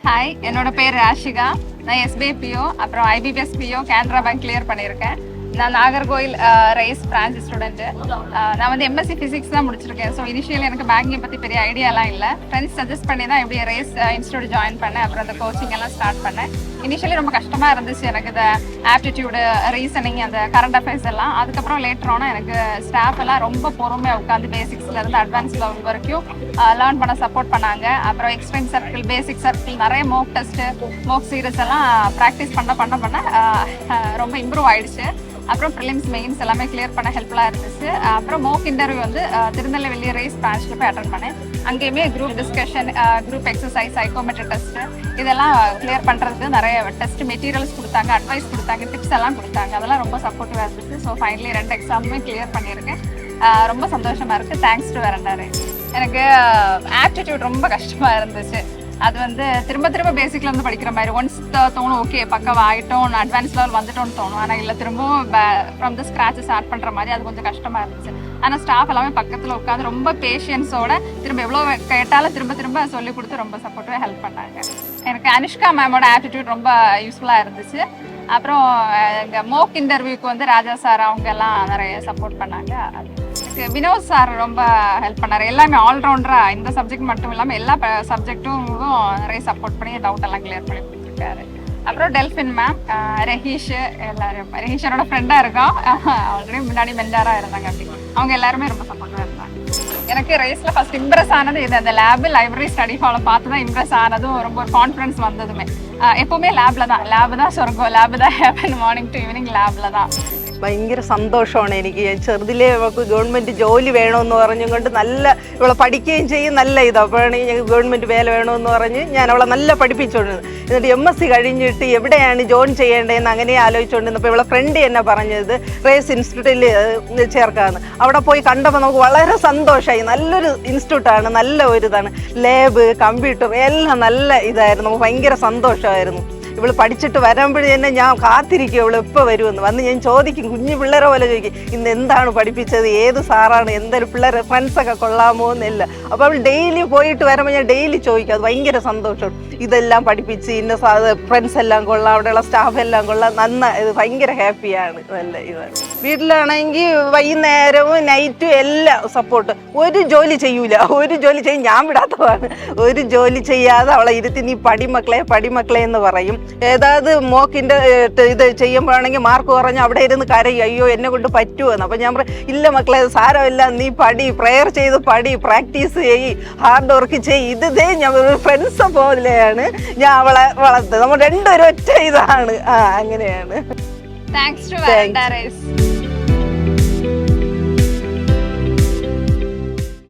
Hi, என்னோட பேர் ராஷிகா. நான் எஸ்பிஐ பிஓ அப்புறம் IBPS PO Canara bank clear பண்ணியிருக்கேன். நான் நாகர்கோயில் ரேஸ் பிரான்ச் ஸ்டூடெண்ட்டு. நான் வந்து எம்எஸ்சி ஃபிசிக்ஸ் தான் முடிச்சிருக்கேன். ஸோ இனிஷியல் எனக்கு பேங்கிங்கை பற்றி பெரிய ஐடியாலாம் இல்லை. ஃப்ரெண்ட்ஸ் சஜஸ்ட் பண்ணி தான் எப்படி ரேஸ் இன்ஸ்டியூட் ஜாயின் பண்ணேன். அப்புறம் அந்த கோச்சிங் எல்லாம் ஸ்டார்ட் பண்ணேன். இனிஷியலி ரொம்ப கஷ்டமாக இருந்துச்சு எனக்கு இந்த ஆப்டிடியூடு, ரீசனிங், அந்த கரண்ட் அஃபேர்ஸ் எல்லாம். அதுக்கப்புறம் லேட்டரான எனக்கு ஸ்டாஃப் எல்லாம் ரொம்ப பொறுமையாக உட்காந்து பேசிக்ஸ்லேருந்து அட்வான்ஸ் லெவல் வரைக்கும் லேர்ன் பண்ண சப்போர்ட் பண்ணாங்க. அப்புறம் எக்ஸ்ட்ரீம் சர்க்கிள், பேசிக் சர்க்கிள், நிறைய மோக் டெஸ்ட்டு, மோக் சீரிஸ் எல்லாம் ப்ராக்டிஸ் பண்ண ரொம்ப இம்ப்ரூவ் ஆயிடுச்சு. அப்புறம் ப்ரிலிம்ஸ், மெயின்ஸ் எல்லாமே கிளியர் பண்ண ஹெல்ப்ஃபுல்லாக இருந்துச்சு. அப்புறம் மோக் இன்டர்வியூ வந்து திருநெல்வேலி ரேஸ் பிரான்ச்சில் போய் அட்டன் பண்ணேன். அங்கேயுமே group discussion, group exercise, psychometry test இதெல்லாம் கிளியர் பண்ணுறதுக்கு நிறைய டெஸ்ட் மெட்டீரியல்ஸ் கொடுத்தாங்க, அட்வைஸ் கொடுத்தாங்க, டிப்ஸ் எல்லாம் கொடுத்தாங்க. அதெல்லாம் ரொம்ப சப்போர்ட்டிவாக இருந்துச்சு. ஸோ ஃபைனலி 2 எக்ஸாமுமே கிளியர் பண்ணியிருக்கேன். ரொம்ப சந்தோஷமாக இருக்குது. Thanks to Veranda Race. எனக்கு ஆப்டிடியூட் ரொம்ப கஷ்டமாக இருந்துச்சு. அது வந்து திரும்ப பேசிக்ல இருந்து படிக்கிற மாதிரி. ஒன்ஸ் தோணும் ஓகே பக்கம் ஆகிட்டோம், அட்வான்ஸ் லெவல் வந்துட்டோம்னு தோணும். ஆனால் இல்லை, திரும்பவும் ஃப்ரம் த ஸ்க்ராட்ச் ஸ்டார்ட் பண்ணுற மாதிரி அது கொஞ்சம் கஷ்டமாக இருந்துச்சு. ஆனால் ஸ்டாஃப் எல்லாமே பக்கத்தில் உட்காந்து ரொம்ப பேஷியன்ஸோட திரும்ப எவ்வளோ கேட்டாலும் திரும்ப சொல்லி கொடுத்து ரொம்ப சப்போர்ட்டிவாக ஹெல்ப் பண்ணாங்க. எனக்கு அனுஷ்கா மேமோட ஆப்டிடியூட் ரொம்ப யூஸ்ஃபுல்லாக இருந்துச்சு. அப்புறம் எங்கள் மோக் இன்டர்வியூக்கு வந்து ராஜா சார் அவங்க எல்லாம் நிறைய சப்போர்ட் பண்ணாங்க. எனக்கு வினோத் சார் ரொம்ப ஹெல்ப் பண்ணார். எல்லாமே ஆல்ரவுண்டராக, இந்த சப்ஜெக்ட் மட்டும் இல்லாமல் எல்லா சப்ஜெக்ட்டும் நிறைய சப்போர்ட் பண்ணி டவுட் எல்லாம் கிளியர் பண்ணி கொடுத்துருக்காரு. அப்புறம் டெல்ஃபின் மேம், ரஹீஷ், எல்லாரும் ரஹீஷ் என்னோட ஃப்ரெண்டாக இருக்கோம். ஆல்ரெடி முன்னாடி மென்டாராக இருந்தாங்க. அப்படி அவங்க எல்லாருமே ரொம்ப சப்போர்ட்டிவாக இருந்தாங்க. எனக்கு ரேஸில் ஃபர்ஸ்ட் இம்ப்ரெஸ் ஆனது இது, அந்த லேபு, லைப்ரரி, ஸ்டடி ஹாலை பார்த்து தான் இம்ப்ரெஸ் ஆனதும் ரொம்ப ஒரு கான்ஃபிடன்ஸ் வந்ததுமே. எப்போவுமே லேபு தான் சொர்க்கம், லேபு தான் ஹேப்பன், மார்னிங் டு ஈவினிங் லேபில் தான். ഭയങ്കര സന്തോഷമാണ് എനിക്ക്. ചെറുതിലേ അവൾക്ക് ഗവൺമെൻറ് ജോലി വേണമെന്ന് പറഞ്ഞുകൊണ്ട് നല്ല ഇവളെ പഠിക്കുകയും ചെയ്യും, നല്ല ഇത്. അപ്പോഴാണ് ഞങ്ങൾക്ക് ഗവൺമെൻറ് വേല വേണമെന്ന് പറഞ്ഞ് ഞാൻ അവളെ നല്ല പഠിപ്പിച്ചുകൊണ്ടിരുന്നത്. എന്നിട്ട് MSc കഴിഞ്ഞിട്ട് എവിടെയാണ് ജോയിൻ ചെയ്യേണ്ടതെന്ന് അങ്ങനെ ആലോചിച്ചുകൊണ്ടിരുന്നപ്പോൾ ഇവളെ ഫ്രണ്ട് എന്നെ പറഞ്ഞത് റേസ് ഇൻസ്റ്റിറ്റ്യൂട്ടിൽ ചേർക്കാമെന്ന്. അവിടെ പോയി കണ്ടപ്പോൾ നമുക്ക് വളരെ സന്തോഷമായി. നല്ലൊരു ഇൻസ്റ്റിറ്റ്യൂട്ടാണ്, നല്ല ഒരു ഇതാണ്. ലാബ്, കമ്പ്യൂട്ടർ എല്ലാം നല്ല ഇതായിരുന്നു. നമുക്ക് ഭയങ്കര സന്തോഷമായിരുന്നു. ഇവള് പഠിച്ചിട്ട് വരുമ്പോഴേ തന്നെ ഞാൻ കാത്തിരിക്കും ഇവള് എപ്പോൾ വരുമെന്ന്. വന്ന് ഞാൻ ചോദിക്കും, കുഞ്ഞു പിള്ളേരെ പോലെ ചോദിക്കും, ഇന്ന് എന്താണ് പഠിപ്പിച്ചത്, ഏത് സാറാണ്, എന്തായാലും പിള്ളേരെ ഫ്രണ്ട്സൊക്കെ കൊള്ളാമോ എന്നില്ല. അപ്പോൾ അവൾ ഡെയിലി പോയിട്ട് വരുമ്പോൾ ഞാൻ ഡെയിലി ചോദിക്കും. അത് ഭയങ്കര സന്തോഷം. ഇതെല്ലാം പഠിപ്പിച്ച് ഇന്ന ഫ്രണ്ട്സ് എല്ലാം കൊള്ളാം, അവിടെയുള്ള സ്റ്റാഫ് എല്ലാം കൊള്ളാം, ഇത് ഭയങ്കര ഹാപ്പിയാണ്. നല്ല ഇതാണ്. വീട്ടിലാണെങ്കിൽ വൈകുന്നേരവും നൈറ്റും എല്ലാം സപ്പോർട്ട്. ഒരു ജോലി ചെയ്യൂല, ഒരു ജോലി ചെയ്യും, ഞാൻ വിടാത്തതാണ്. ഒരു ജോലി ചെയ്യാതെ അവളെ ഇരുത്തി നീ പടിമക്കളെ എന്ന് പറയും. ഏതാത് മോക്കിൻ്റെ ഇത് ചെയ്യുമ്പോഴാണെങ്കിൽ മാർക്ക് കുറഞ്ഞ് അവിടെ ഇരുന്ന് കരയും, അയ്യോ എന്നെ കൊണ്ട് പറ്റുമെന്ന്. അപ്പം ഞാൻ പറയും, ഇല്ല മക്കളെ സാരമില്ല, നീ പടി, പ്രെയർ ചെയ്ത് പടി, പ്രാക്ടീസ് ചെയ്യ്, ഹാർഡ് വർക്ക് ചെയ്യ്. ഇതേ ഞാൻ ഫ്രണ്ട്സ് പോലെയാണ് ഞാൻ അവളെ വളർത്തുന്നത്. നമ്മൾ രണ്ടുപേരും ഒറ്റ ഇതാണ്. അങ്ങനെയാണ്. Thanks to Veranda raise.